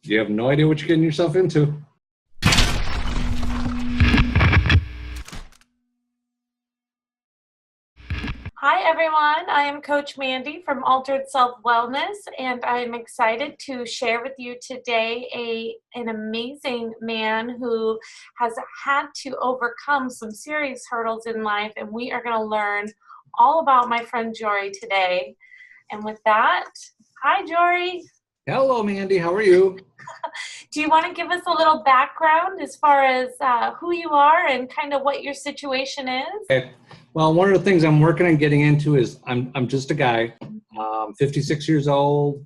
You have no idea what you're getting yourself into. Hi everyone, I am Coach Mandy from Altered Self Wellness, and I'm excited to share with you today an amazing man who has had to overcome some serious hurdles in life, and we are going to learn all about my friend Jory today. And with that, hi Jory. Hello, Mandy. How are you? Do you want to give us a little background as far as who you are and kind of what your situation is? Okay. Well, one of the things I'm working on getting into is I'm just a guy, 56 years old,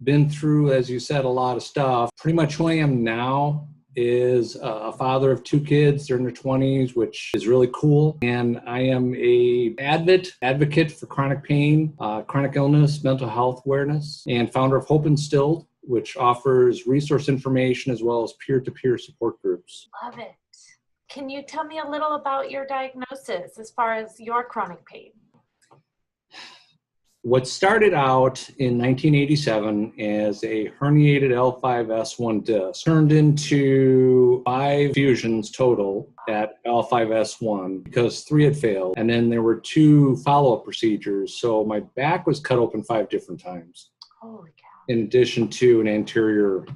been through, as you said, a lot of stuff. Pretty much who I am now is a father of 2 kids. They're in their 20s, which is really cool. And I am a advocate for chronic pain, chronic illness, mental health awareness, and founder of Hope Instilled, which offers resource information as well as peer-to-peer support groups. Love it. Can you tell me a little about your diagnosis as far as your chronic pain? What started out in 1987 as a herniated L5-S1 disc turned into 5 fusions total at L5-S1 because 3 had failed. And then there were 2 follow-up procedures. So my back was cut open 5 different times. Holy cow. In addition to an anterior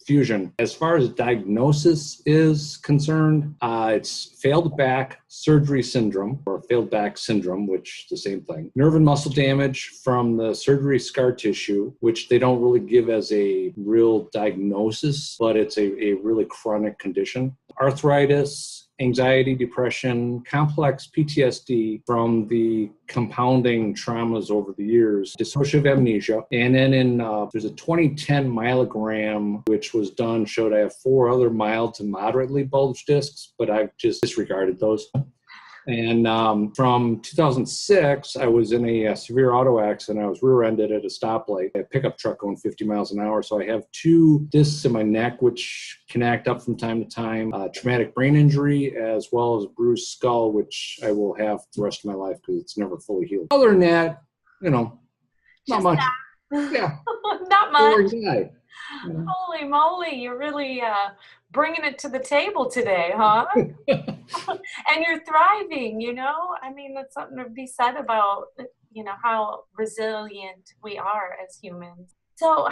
fusion. As far as diagnosis is concerned, it's failed back surgery syndrome, or failed back syndrome, which is the same thing. Nerve and muscle damage from the surgery scar tissue, which they don't really give as a real diagnosis, but it's a really chronic condition. Arthritis, anxiety, depression, complex PTSD from the compounding traumas over the years, dissociative amnesia. And then there's a 2010 myelogram, which was done, showed I have 4 other mild to moderately bulged discs, but I've just disregarded those. And from 2006, I was in a severe auto accident. I was rear-ended at a stoplight, a pickup truck going 50 miles an hour. So I have 2 discs in my neck, which can act up from time to time, traumatic brain injury, as well as a bruised skull, which I will have the rest of my life because it's never fully healed. Other than that, not Just much. That. Yeah. Not much. Guy. Holy moly, you're really bringing it to the table today, huh? And you're thriving, I mean, that's something to be said about, how resilient we are as humans. So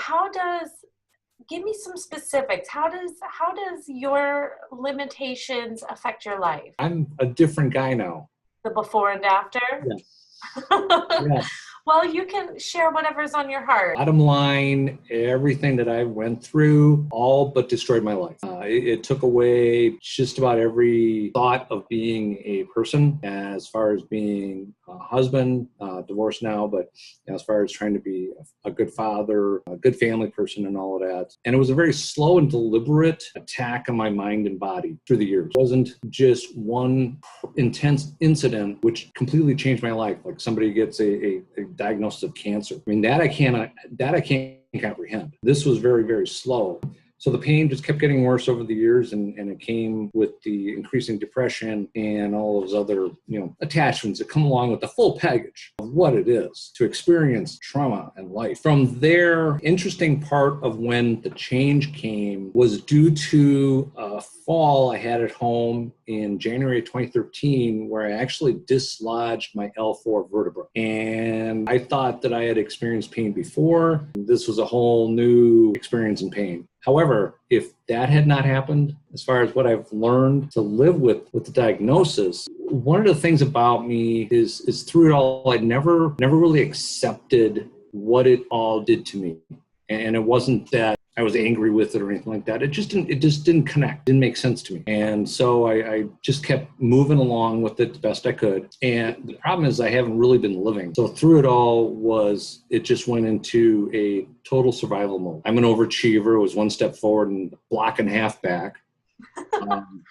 give me some specifics. How does your limitations affect your life? I'm a different guy now. The before and after? Yes. Yes. Well, you can share whatever's on your heart. Bottom line, everything that I went through all but destroyed my life. It took away just about every thought of being a person, as far as being a husband, divorced now, but as far as trying to be a good father, a good family person and all of that. And it was a very slow and deliberate attack on my mind and body through the years. It wasn't just one intense incident which completely changed my life. Like somebody gets a diagnosis of cancer. I mean, that I can't comprehend. This was very, very slow. So the pain just kept getting worse over the years, and it came with the increasing depression and all those other, attachments that come along with the full package of what it is to experience trauma and life. From there, interesting part of when the change came was due to a fall I had at home in January 2013, where I actually dislodged my L4 vertebra. And I thought that I had experienced pain before. This was a whole new experience in pain. However, if that had not happened, as far as what I've learned to live with the diagnosis, one of the things about me is through it all, I never really accepted what it all did to me. And it wasn't that I was angry with it or anything like that. It just didn't connect, didn't make sense to me. And so I just kept moving along with it the best I could. And the problem is I haven't really been living. So through it all it just went into a total survival mode. I'm an overachiever. It was one step forward and block and a half back.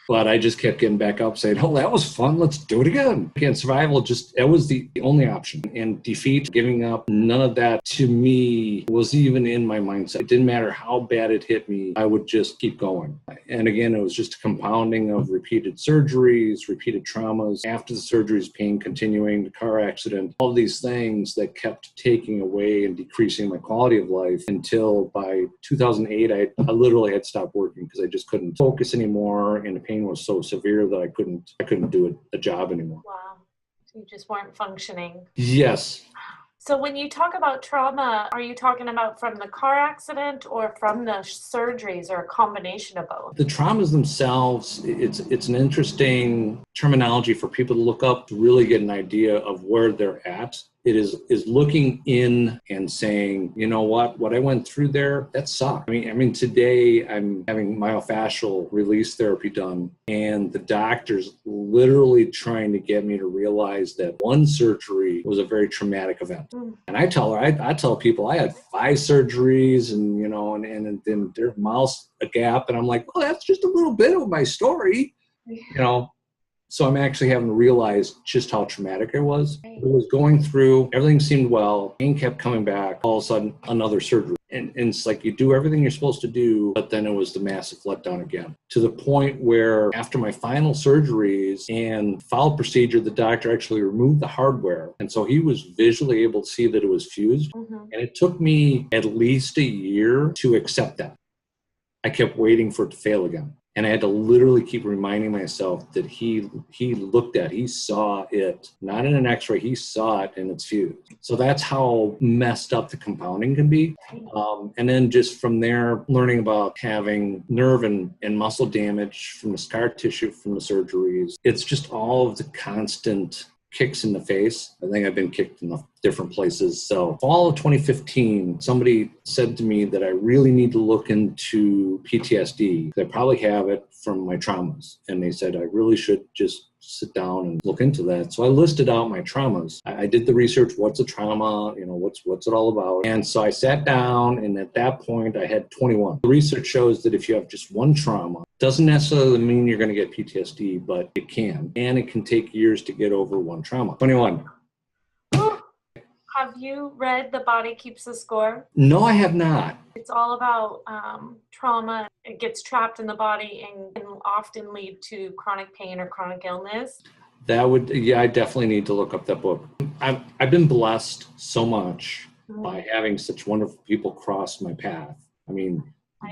But I just kept getting back up saying, oh, that was fun. Let's do it again. Again, survival, that was the only option. And defeat, giving up, none of that to me was even in my mindset. It didn't matter how bad it hit me. I would just keep going. And again, it was just a compounding of repeated surgeries, repeated traumas. After the surgeries, pain continuing, the car accident, all these things that kept taking away and decreasing my quality of life until by 2008, I literally had stopped working because I just couldn't focus anymore, and the pain was so severe that I couldn't do a job anymore. Wow. So you just weren't functioning. Yes. So when you talk about trauma, are you talking about from the car accident or from the surgeries, or a combination of both? The traumas themselves, it's an interesting terminology for people to look up to really get an idea of where they're at. It is looking in and saying, you know what I went through there, that sucked. I mean, today I'm having myofascial release therapy done, and the doctor's literally trying to get me to realize that one surgery was a very traumatic event. And I tell people I had 5 surgeries, and and then their mouth's a gap, and I'm like, well, that's just a little bit of my story, So I'm actually having to realize just how traumatic it was. It was going through, everything seemed well, pain kept coming back, all of a sudden another surgery. And it's like you do everything you're supposed to do, but then it was the massive letdown again. To the point where after my final surgeries and follow-up procedure, the doctor actually removed the hardware. And so he was visually able to see that it was fused. And it took me at least a year to accept that. I kept waiting for it to fail again. And I had to literally keep reminding myself that he saw it, not in an x-ray, he saw it and it's fused. So that's how messed up the compounding can be. And then just from there, learning about having nerve and muscle damage from the scar tissue from the surgeries. It's just all of the constant kicks in the face. I think I've been kicked in different places. So fall of 2015, somebody said to me that I really need to look into PTSD. I probably have it from my traumas. And they said I really should just sit down and look into that. So I listed out my traumas. I did the research. What's a trauma? What's it all about? And so I sat down, and at that point I had 21. The research shows that if you have just one trauma, doesn't necessarily mean you're going to get PTSD, but it can. And it can take years to get over one trauma. 21. Have you read The Body Keeps the Score? No, I have not. It's all about trauma. It gets trapped in the body and can often lead to chronic pain or chronic illness. I definitely need to look up that book. I've been blessed so much by having such wonderful people cross my path. I mean,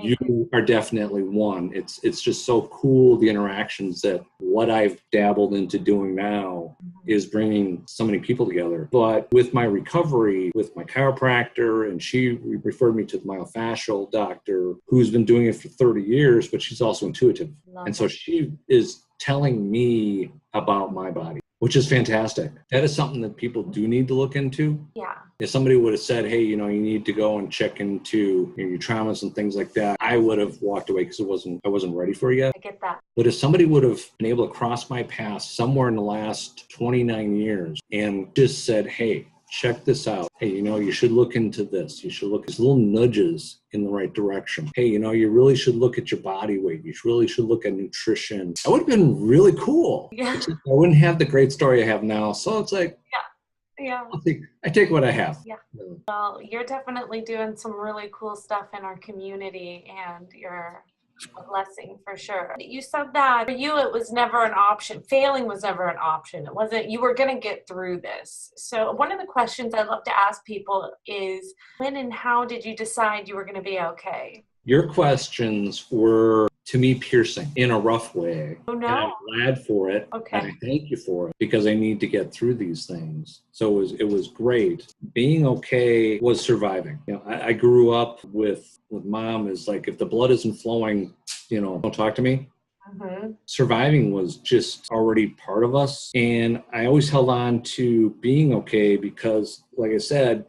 you are definitely one. It's just so cool, the interactions that what I've dabbled into doing now is bringing so many people together. But with my recovery, with my chiropractor, and she referred me to the myofascial doctor who's been doing it for 30 years, but she's also intuitive. And so she is telling me about my body, which is fantastic. That is something that people do need to look into. Yeah. If somebody would have said, hey, you need to go and check into your traumas and things like that, I would have walked away because I wasn't ready for it yet. I get that. But if somebody would have been able to cross my path somewhere in the last 29 years and just said, hey, check this out. Hey, you should look into this. You should look at little nudges in the right direction. Hey, you really should look at your body weight. You really should look at nutrition. That would have been really cool. Yeah. I wouldn't have the great story I have now. So it's like, yeah. I take what I have. Yeah. Well, you're definitely doing some really cool stuff in our community, and you're a blessing for sure. You said that for you, it was never an option. Failing was never an option. It wasn't, you were going to get through this. So one of the questions I love to ask people is, when and how did you decide you were going to be okay? Your questions were, to me, piercing in a rough way. Oh, no. And I'm glad for it. Okay. And I thank you for it, because I need to get through these things. So it was great. Being okay was surviving. I grew up with mom is like, if the blood isn't flowing, don't talk to me. Surviving was just already part of us. And I always held on to being okay because, like I said,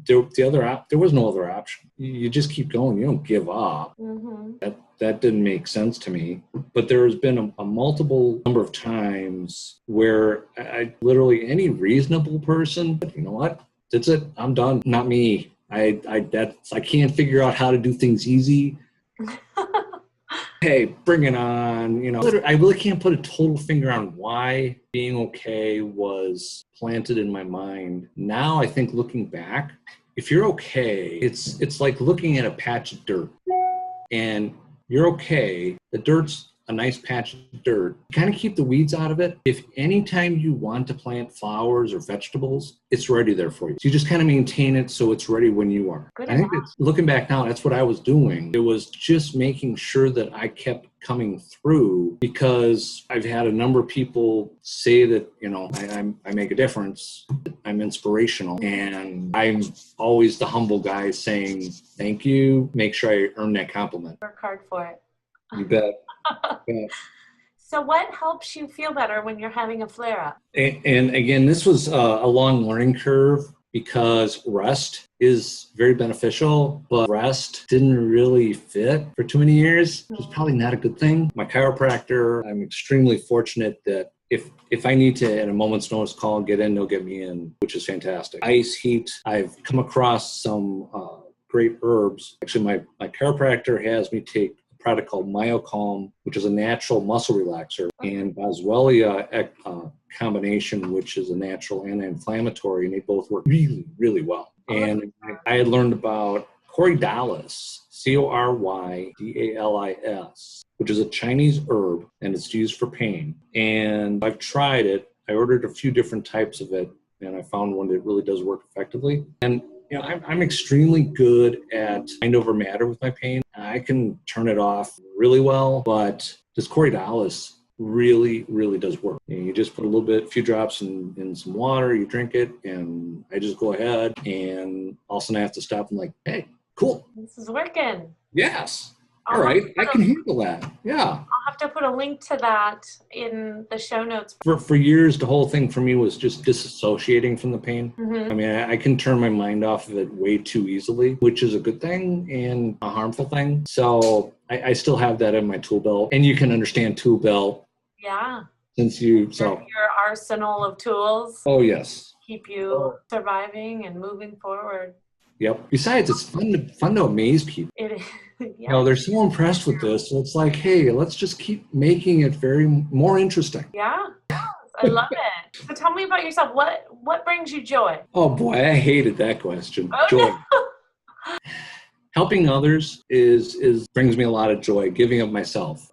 there was no other option. You just keep going. You don't give up. That didn't make sense to me. But there has been a multiple number of times where I literally, any reasonable person, you know what? That's it. I'm done. Not me. I can't figure out how to do things easy. hey, bring it on. I really can't put a total finger on why being okay was planted in my mind. Now I think looking back, if you're okay, it's like looking at a patch of dirt and you're okay. The dirt's a nice patch of dirt. Kind of keep the weeds out of it. If anytime you want to plant flowers or vegetables, it's ready there for you. So you just kind of maintain it so it's ready when you are. Good I think looking back now, that's what I was doing. It was just making sure that I kept coming through, because I've had a number of people say that, I make a difference. I'm inspirational, and I'm always the humble guy saying, thank you. Make sure I earn that compliment. Work hard for it. You bet. Yeah. So what helps you feel better when you're having a flare-up? And again, this was a long learning curve, because rest is very beneficial, but rest didn't really fit for too many years. It was probably not a good thing. My chiropractor, I'm extremely fortunate that if I need to, at a moment's notice, call and get in, they'll get me in, which is fantastic. Ice, heat, I've come across some great herbs. Actually, my chiropractor has me take product called MyoCalm, which is a natural muscle relaxer, and Boswellia combination, which is a natural anti-inflammatory, and they both work really, really well. And I had learned about Corydalis, Corydalis, which is a Chinese herb, and it's used for pain. And I've tried it. I ordered a few different types of it, and I found one that really does work effectively. And I'm extremely good at mind over matter with my pain. I can turn it off really well, but this Corydalis really, really does work. You just put a few drops in some water, you drink it, and I just go ahead, and all of a sudden I have to stop and like, hey, cool. This is working. Yes. All right, I can handle that. Yeah. I'll have to put a link to that in the show notes. For years, the whole thing for me was just disassociating from the pain. Mm-hmm. I mean, I can turn my mind off of it way too easily, which is a good thing and a harmful thing. So I still have that in my tool belt. And you can understand tool belt. Yeah. Since your arsenal of tools. Oh, yes. Keep you surviving and moving forward. Yep. Besides, it's fun to amaze people. It is. Yeah. They're so impressed with this. So it's like, hey, let's just keep making it more interesting. Yeah. I love it. So tell me about yourself. What brings you joy? Oh boy, I hated that question. Oh, joy. no. Helping others brings me a lot of joy. Giving of myself,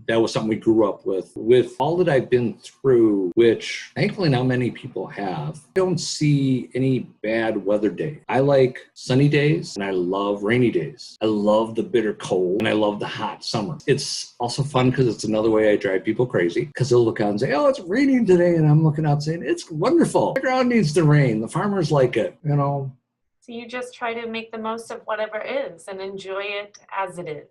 that was something we grew up with. With all that I've been through, which thankfully not many people have, I don't see any bad weather days. I like sunny days and I love rainy days. I love the bitter cold and I love the hot summer. It's also fun because it's another way I drive people crazy, because they'll look out and say, oh, it's raining today, and I'm looking out saying, it's wonderful. The ground needs the rain. The farmers like it, So you just try to make the most of whatever is and enjoy it as it is.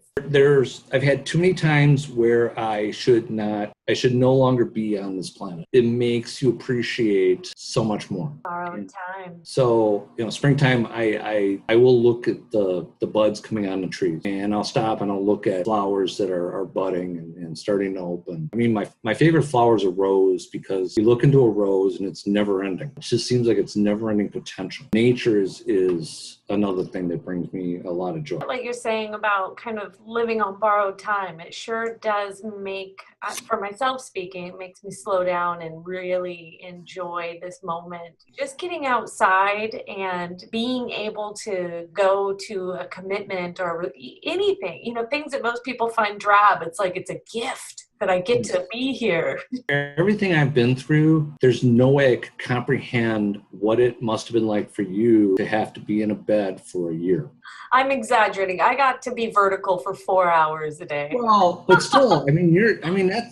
I've had too many times where I should no longer be on this planet. It makes you appreciate so much more. Borrowed time. So, springtime, I will look at the buds coming on the trees, and I'll stop and I'll look at flowers that are budding and starting to open. I mean, my favorite flower is a rose, because you look into a rose and it's never ending. It just seems like it's never ending potential. Nature is another thing that brings me a lot of joy. Like you're saying about kind of living on borrowed time, it sure does make, for myself speaking, it makes me slow down and really enjoy this moment. Just getting outside and being able to go to a commitment or anything, things that most people find drab, it's like it's a gift that I get to be here. Everything I've been through, there's no way I could comprehend what it must have been like for you to have to be in a bed for a year. I'm exaggerating. I got to be vertical for 4 hours a day. Well, but still,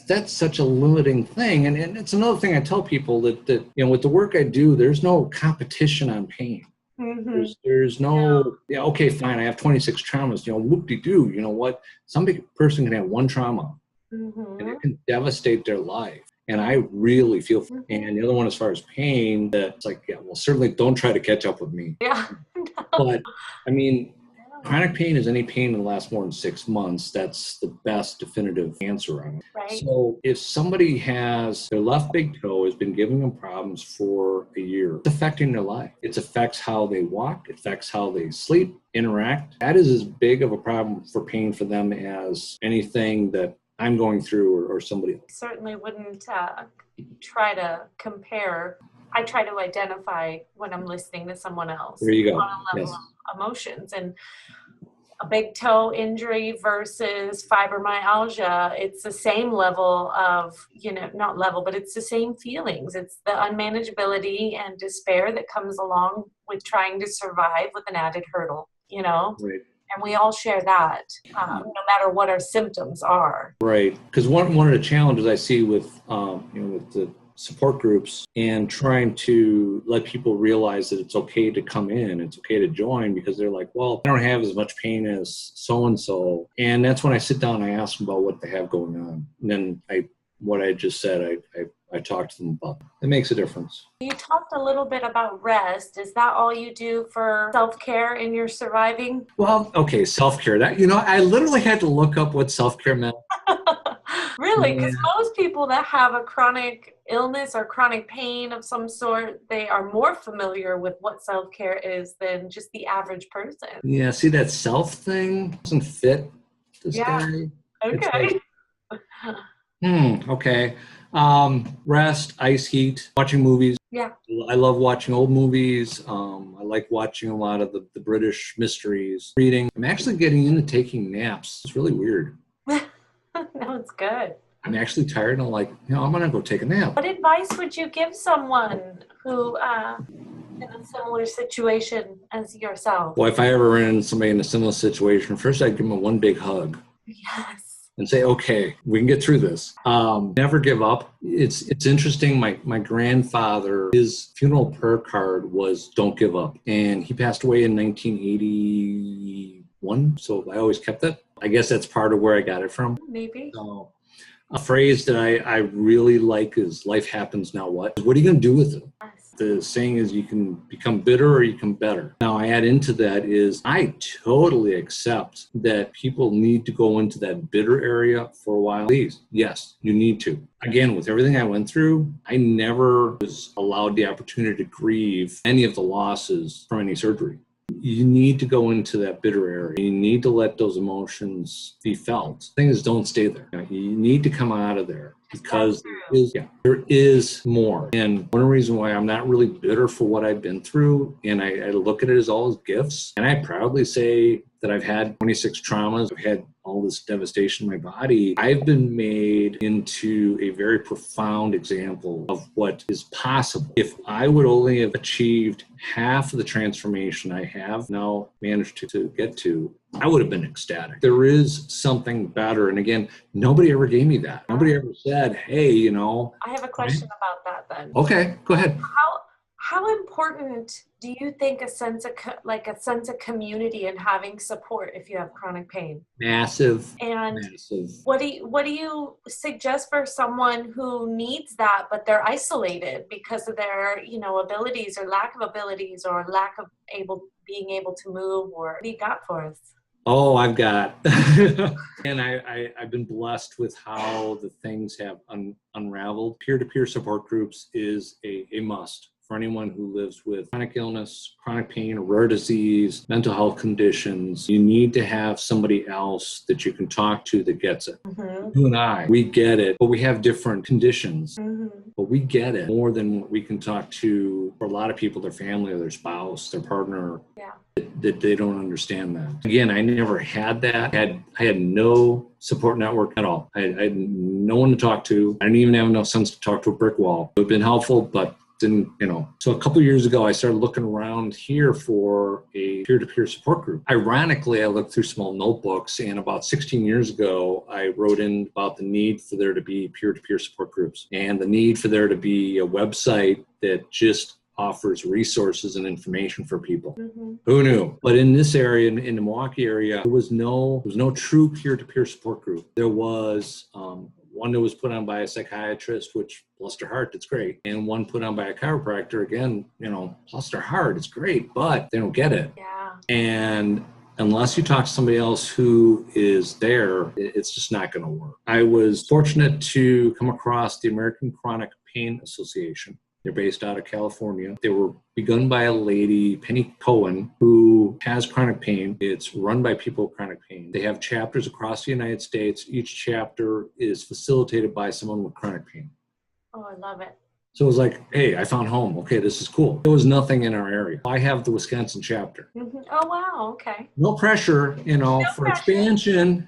that's such a limiting thing. And it's another thing I tell people that with the work I do, there's no competition on pain. Mm-hmm. There's no, okay, fine, I have 26 traumas, whoop-de-doo, you know what? Some person can have one trauma. Mm-hmm. And it can devastate their life. And I really feel for And the other one, as far as pain, that's like, certainly don't try to catch up with me. Yeah. But Chronic pain is any pain that lasts more than 6 months. That's the best definitive answer on it. Right. So if somebody has their left big toe has been giving them problems for a year, it's affecting their life. It affects how they walk. It affects how they sleep, interact. That is as big of a problem for pain for them as anything that I'm going through or somebody else. Certainly wouldn't try to compare. I try to identify when I'm listening to someone else There you go. on a level of emotions. And a big toe injury versus fibromyalgia, it's the same level of, not level, but it's the same feelings. It's the unmanageability and despair that comes along with trying to survive with an added hurdle, Right. And we all share that, no matter what our symptoms are. Right. Because one of the challenges I see with, with the support groups and trying to let people realize that it's okay to come in, it's okay to join, because they're like, well, I don't have as much pain as so-and-so. And that's when I sit down and I ask them about what they have going on. And then what I just said, I talk to them about. It makes a difference. You talked a little bit about rest. Is that all you do for self-care in your surviving? Well, okay, self-care. That, I literally had to look up what self-care meant. Really? Because most people that have a chronic illness or chronic pain of some sort, they are more familiar with what self-care is than just the average person. Yeah, see that self thing doesn't fit this guy. Okay. Okay. Rest, ice heat, watching movies. Yeah. I love watching old movies. I like watching a lot of the British mysteries, reading. I'm actually getting into taking naps. It's really weird. No, it's good. I'm actually tired and I'm like, I'm going to go take a nap. What advice would you give someone who in a similar situation as yourself? Well, if I ever ran into somebody in a similar situation, first I'd give them one big hug. Yes. And say, okay, we can get through this. Never give up. It's interesting. My grandfather, his funeral prayer card was "Don't give up," and he passed away in 1981. So I always kept it. I guess that's part of where I got it from. Maybe. So, a phrase that I really like is "Life happens, now what?" What are you going to do with it? Yes. The saying is you can become bitter or you can better. Now, I add into that is I totally accept that people need to go into that bitter area for a while. Please, yes, you need to. Again, with everything I went through, I never was allowed the opportunity to grieve any of the losses from any surgery. You need to go into that bitter area. You need to let those emotions be felt. Things don't stay there. You need to come out of there because there is more. And one reason why I'm not really bitter for what I've been through, and I look at it as all as gifts, and I proudly say that I've had 26 traumas. I've had all this devastation in my body. I've been made into a very profound example of what is possible. If I would only have achieved half of the transformation I have now managed to get to, I would have been ecstatic. There is something better. And again, nobody ever gave me that. Nobody ever said, hey, I have a question about that then. Okay, go ahead. How important do you think a sense of community and having support if you have chronic pain? Massive. And massive. What do you suggest for someone who needs that but they're isolated because of their abilities or lack of abilities or lack of being able to move? Or what do you got for us? Oh, I've got, and I've been blessed with how the things have unraveled. Peer-to-peer support groups is a must for anyone who lives with chronic illness, chronic pain, a rare disease, mental health conditions. You need to have somebody else that you can talk to that gets it. Mm-hmm. You and we get it, but we have different conditions. Mm-hmm. But we get it more than what we can talk to, for a lot of people, their family or their spouse, their partner. Yeah. That they don't understand that. Again, I never had that. I had no support network at all. I had no one to talk to. I didn't even have enough sense to talk to a brick wall. It would have been helpful, but didn't, So a couple of years ago, I started looking around here for a peer-to-peer support group. Ironically, I looked through small notebooks, and about 16 years ago, I wrote in about the need for there to be peer-to-peer support groups and the need for there to be a website that just offers resources and information for people. Mm-hmm. Who knew? But in this area, in the Milwaukee area, there was no true peer-to-peer support group. There was one that was put on by a psychiatrist, which, bless their heart, it's great. And one put on by a chiropractor, again, bless their heart, it's great, but they don't get it. Yeah. And unless you talk to somebody else who is there, it's just not going to work. I was fortunate to come across the American Chronic Pain Association. They're based out of California. They were begun by a lady, Penny Cohen, who has chronic pain. It's run by people with chronic pain. They have chapters across the United States. Each chapter is facilitated by someone with chronic pain. Oh, I love it. So it was like, hey, I found home. Okay, this is cool. There was nothing in our area. I have the Wisconsin chapter. Mm-hmm. Oh, wow. Okay. No pressure, for expansion,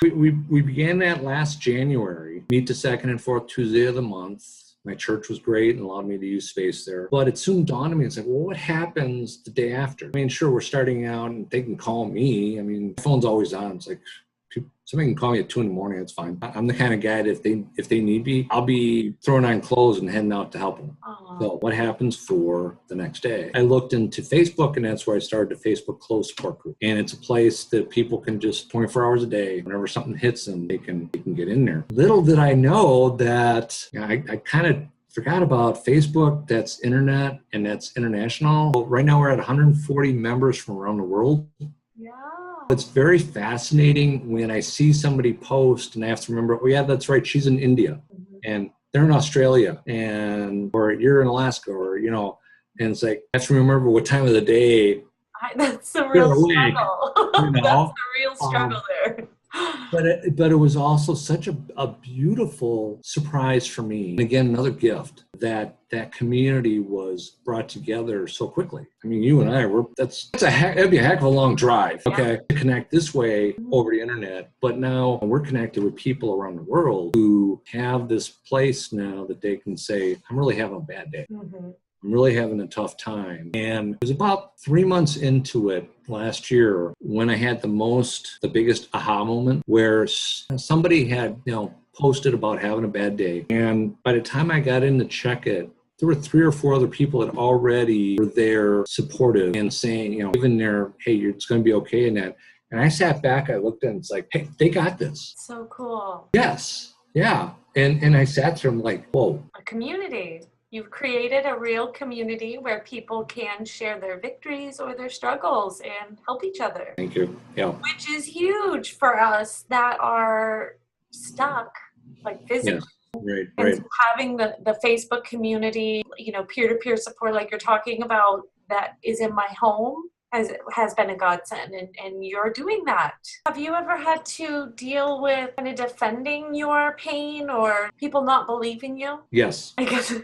we began that last January. Meet the second and fourth Tuesday of the month. My church was great and allowed me to use space there. But it soon dawned on me, it's like, well, what happens the day after? I mean, sure, we're starting out and they can call me. I mean, my phone's always on. It's like, somebody can call me at 2 a.m. It's fine. I'm the kind of guy that if they need me, I'll be throwing on clothes and heading out to help them. So what happens for the next day? I looked into Facebook, and that's where I started the Facebook Close Support Group. And it's a place that people can just 24 hours a day, whenever something hits them, they can get in there. Little did I know that I kind of forgot about Facebook. That's internet and that's international. Right now we're at 140 members from around the world. Yeah. It's very fascinating when I see somebody post and I have to remember, oh yeah, that's right, she's in India and they're in Australia or you're in Alaska and it's like, I have to remember what time of the day. That's the real struggle. That's the real struggle there. But it was also such a beautiful surprise for me. And again, another gift that community was brought together so quickly. I mean, you and I that'd be a heck of a long drive. Okay, to connect this way over the internet, but now we're connected with people around the world who have this place now that they can say, I'm really having a bad day. Mm-hmm. I'm really having a tough time. And it was about 3 months into it last year when I had the biggest aha moment where somebody had, posted about having a bad day. And by the time I got in to check it, there were 3 or 4 other people that already were there supportive and saying, even there, hey, it's going to be okay in that. And I sat back, I looked at it, and it's like, hey, they got this. So cool. Yes. Yeah. And I sat there, I'm like, whoa. A community. You've created a real community where people can share their victories or their struggles and help each other. Thank you. Yeah. Which is huge for us that are stuck, like physically. Yes. Right. And so having the Facebook community, peer-to-peer support like you're talking about that is in my home has been a godsend, and you're doing that. Have you ever had to deal with kind of defending your pain or people not believing you? Yes. I guess,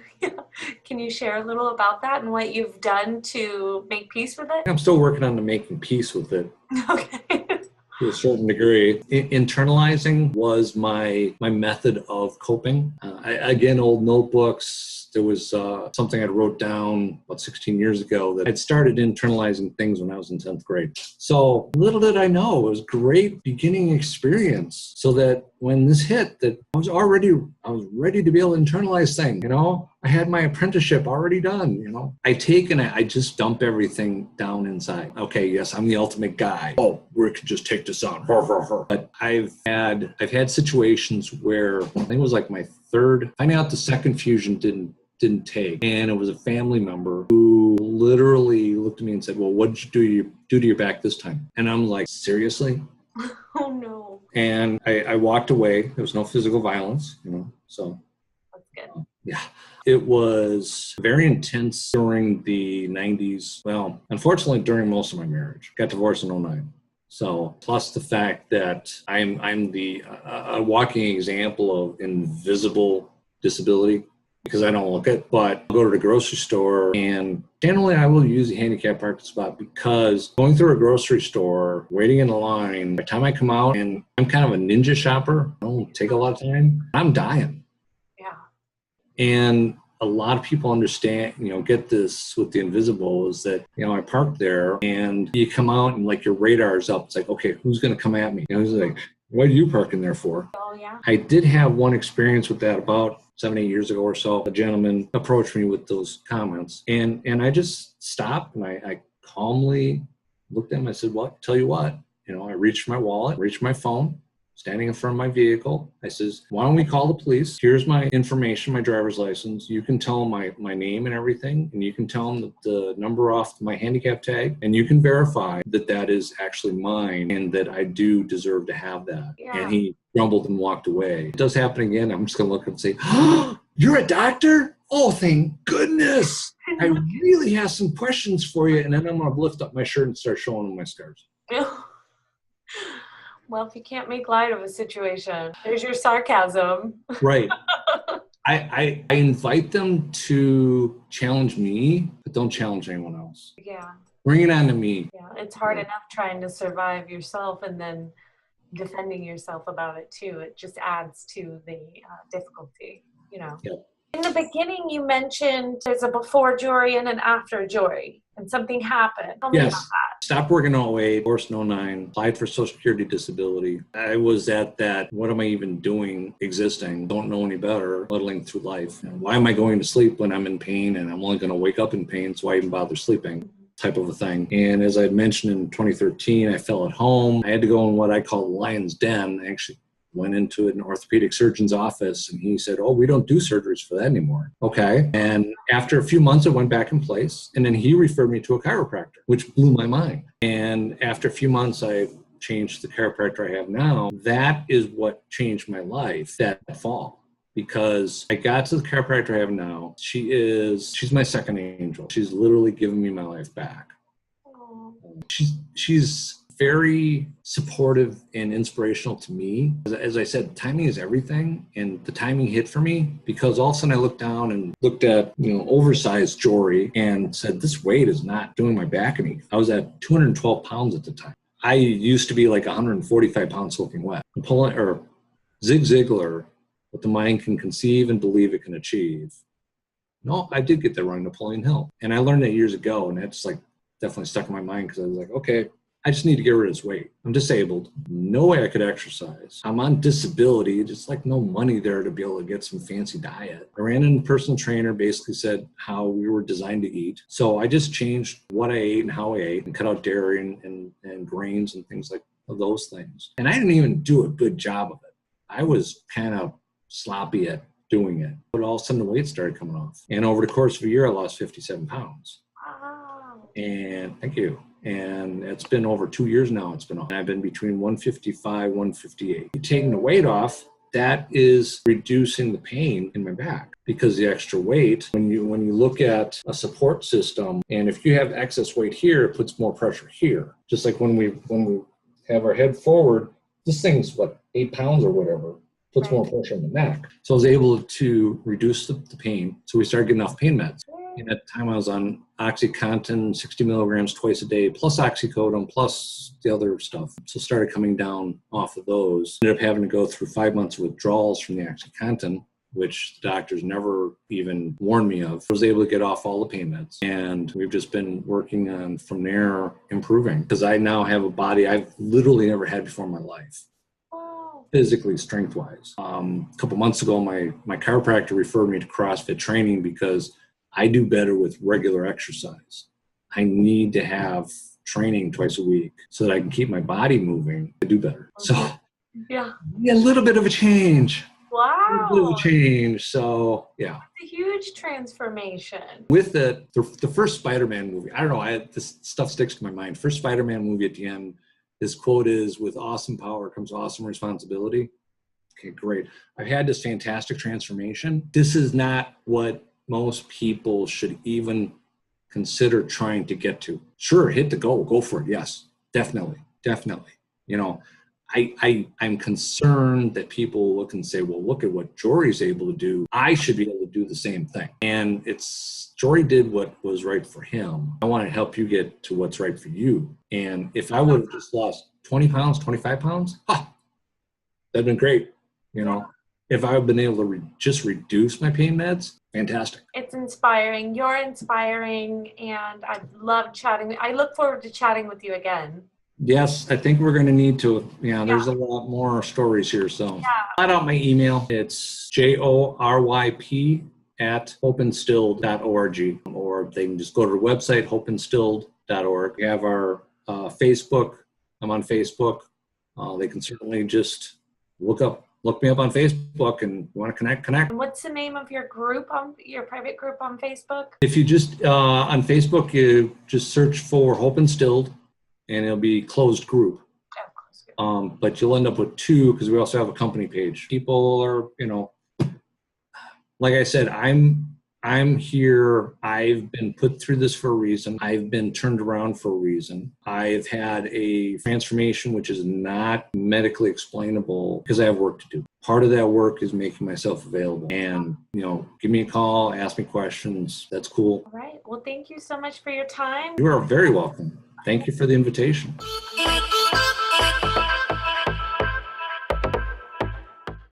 Can you share a little about that and what you've done to make peace with it? I'm still working on making peace with it. Okay. To a certain degree. Internalizing was my method of coping. Again, old notebooks. There was something I wrote down about 16 years ago that I'd started internalizing things when I was in 10th grade. So little did I know, it was a great beginning experience so that when this hit, that I was ready to be able to internalize things, I had my apprenticeship already done, I just dump everything down inside. Okay, yes, I'm the ultimate guy. Oh, we could just take this on. But I've had situations where I think it was like my finding out the second fusion didn't take. And it was a family member who literally looked at me and said, well, what did you do to your back this time? And I'm like, seriously? Oh, no. And I walked away. There was no physical violence, so. That's good. Yeah. It was very intense during the 90s. Well, unfortunately, during most of my marriage. Got divorced in 2009. So, plus the fact that I'm a walking example of invisible disability because I don't look it, but I'll go to the grocery store and generally I will use the handicap parking spot because going through a grocery store, waiting in a line, by the time I come out and I'm kind of a ninja shopper, I don't take a lot of time, I'm dying. Yeah. And a lot of people understand, get this with the invisible is that, I park there and you come out and like your radar's up. It's like, okay, who's going to come at me? It's like, what are you parking there for? Oh, yeah. I did have one experience with that about 7-8 years ago or so. A gentleman approached me with those comments and I just stopped and I calmly looked at him. I said, tell you what, I reached my wallet, reached my phone. standing in front of my vehicle. I says, why don't we call the police? Here's my information, my driver's license. You can tell them my name and everything, and you can tell them the number off my handicap tag, and you can verify that that is actually mine and that I do deserve to have that. Yeah. And he grumbled and walked away. It does happen again. I'm just going to look and say, oh, you're a doctor? Oh, thank goodness. I really have some questions for you. And then I'm going to lift up my shirt and start showing them my scars. Well, if you can't make light of a situation, there's your sarcasm. Right. I invite them to challenge me, but don't challenge anyone else. Yeah. Bring it on to me. Yeah, it's hard enough trying to survive yourself and then defending yourself about it too. It just adds to the difficulty, you know. Yep. In the beginning, you mentioned there's a before Jory and an after Jory, and something happened. Tell me about that. Stopped working in 08, divorced in 09, applied for Social Security disability. I was at that, what am I even doing existing? Don't know any better, muddling through life. And why am I going to sleep when I'm in pain and I'm only going to wake up in pain, so I even bother sleeping? Type of a thing. And as I had mentioned in 2013, I fell at home. I had to go in what I call the lion's den. I actually went into an orthopedic surgeon's office and he said, oh, we don't do surgeries for that anymore. Okay. And after a few months, it went back in place. And then he referred me to a chiropractor, which blew my mind. And after a few months, I changed the chiropractor I have now. That is what changed my life that fall. Because I got to the chiropractor I have now. She's my second angel. She's literally given me my life back. She's very supportive and inspirational to me. As I said, timing is everything, and the timing hit for me because all of a sudden I looked down and looked at, oversized Jory and said, this weight is not doing my back any. I was at 212 pounds at the time. I used to be like 145 pounds soaking wet. Zig Ziglar, what the mind can conceive and believe it can achieve. No, I did get that wrong, Napoleon Hill. And I learned that years ago, and that's like definitely stuck in my mind because I was like, okay, I just need to get rid of this weight. I'm disabled. No way I could exercise. I'm on disability. Just like no money there to be able to get some fancy diet. I ran in a personal trainer, basically said how we were designed to eat. So I just changed what I ate and how I ate and cut out dairy and grains and things like those things. And I didn't even do a good job of it. I was kind of sloppy at doing it. But all of a sudden the weight started coming off. And over the course of a year, I lost 57 pounds. Wow. And thank you. And it's been over 2 years now. It's been off. I've been between 155, 158. Taking the weight off, that is reducing the pain in my back because the extra weight, when you look at a support system, and if you have excess weight here, it puts more pressure here. Just like when we have our head forward, this thing's 8 pounds or whatever, puts more pressure on the neck. So I was able to reduce the pain. So we started getting off pain meds. And at the time I was on OxyContin, 60 milligrams twice a day, plus oxycodone, plus the other stuff. So started coming down off of those. Ended up having to go through 5 months of withdrawals from the OxyContin, which the doctors never even warned me of. I was able to get off all the pain meds. And we've just been working on, from there, improving. Because I now have a body I've literally never had before in my life. Physically, strength-wise. A couple months ago, my chiropractor referred me to CrossFit training because I do better with regular exercise. I need to have training twice a week so that I can keep my body moving to do better. So yeah, a little bit of a change. Wow. A little bit of a change. So yeah. It's a huge transformation. With the first Spider-Man movie, I don't know, this stuff sticks to my mind. First Spider-Man movie at the end, his quote is, with awesome power comes awesome responsibility. Okay, great. I've had this fantastic transformation. This is not what most people should even consider trying to get to. Sure, hit the goal, go for it. Yes, definitely. I'm concerned that people look and say, well, look at what Jory's able to do. I should be able to do the same thing. And Jory did what was right for him. I want to help you get to what's right for you. And if I would have just lost 20 pounds, 25 pounds, that'd been great. If I had been able to just reduce my pain meds, fantastic. It's inspiring. You're inspiring, and I love chatting. I look forward to chatting with you again. Yes, I think we're going to need to. There's a lot more stories here. So I'll out my email. It's joryp@hopeandstilled.org, or they can just go to the website, hopeandstilled.org. We have our Facebook. I'm on Facebook. They can certainly just look me up on Facebook, and you want to connect. And what's the name of your group, your private group on Facebook? If you just, on Facebook, you just search for Hope Instilled, and it'll be closed group. But you'll end up with two, because we also have a company page. People are, like I said, I'm here. I've been put through this for a reason. I've been turned around for a reason. I've had a transformation which is not medically explainable, because I have work to do. Part of that work is making myself available. And, give me a call, ask me questions. That's cool. All right. Well, thank you so much for your time. You are very welcome. Thank you for the invitation.